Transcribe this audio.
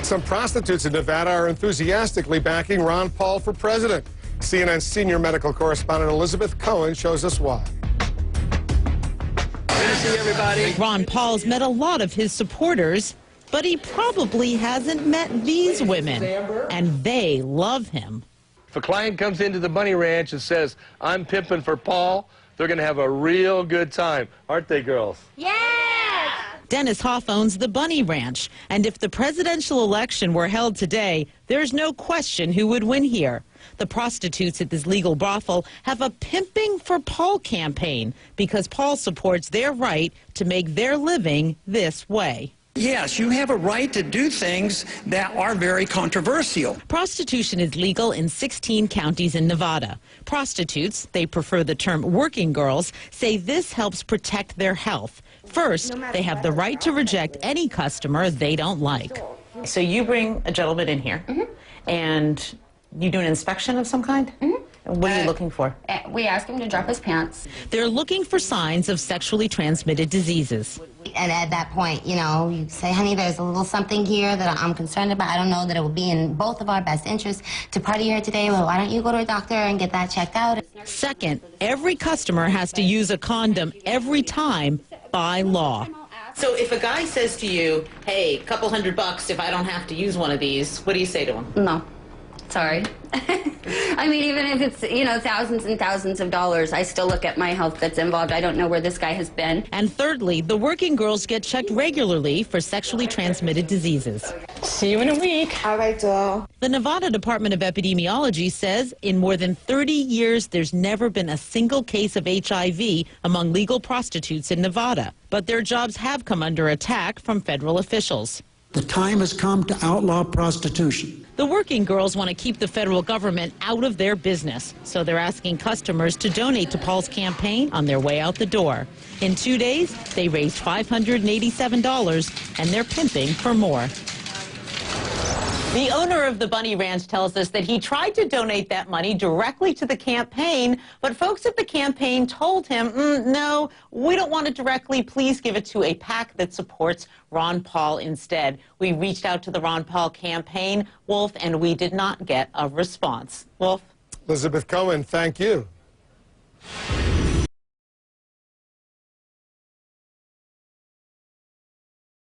Some prostitutes in Nevada are enthusiastically backing Ron Paul for president. CNN senior medical correspondent Elizabeth Cohen shows us why. Good to see everybody. Ron Paul's met a lot of his supporters, but he probably hasn't met these women, and they love him. If a client comes into the Bunny Ranch and says, I'm pimping for Paul, they're going to have a real good time. Aren't they, girls? Yes! Dennis Hoff owns the Bunny Ranch, and if the presidential election were held today, there's no question who would win here. The prostitutes at this legal brothel have a Pimping for Paul campaign because Paul supports their right to make their living this way. Yes, you have a right to do things that are very controversial. Prostitution is legal in 16 counties in Nevada. Prostitutes, they prefer the term working girls, say this helps protect their health. First, they have the right to reject any customer they don't like. So you bring a gentleman in here, and you do an inspection of some kind? What are you looking for? We ask him to drop his pants. They're looking for signs of sexually transmitted diseases. And at that point, you know, you say, honey, there's a little something here that I'm concerned about. I don't know that it would be in both of our best interests to party here today. Well, why don't you go to a doctor and get that checked out? Second, every customer has to use a condom every time by law. So if a guy says to you, hey, couple $100 if I don't have to use one of these, what do you say to him? No. Sorry. I mean, even if it's, you know, thousands and thousands of dollars, I still look at my health that's involved. I don't know where this guy has been. And thirdly, the working girls get checked regularly for sexually transmitted diseases. See you in a week. All right, doll. The Nevada Department of Epidemiology says in more than 30 years, there's never been a single case of HIV among legal prostitutes in Nevada. But their jobs have come under attack from federal officials. The time has come to outlaw prostitution. The working girls want to keep the federal government out of their business, so they're asking customers to donate to Paul's campaign on their way out the door. In 2 days, they raised $587, and they're pimping for more. The owner of the Bunny Ranch tells us that he tried to donate that money directly to the campaign, but folks at the campaign told him, no, we don't want it directly. Please give it to a PAC that supports Ron Paul instead. We reached out to the Ron Paul campaign, Wolf, and we did not get a response. Wolf? Elizabeth Cohen, thank you.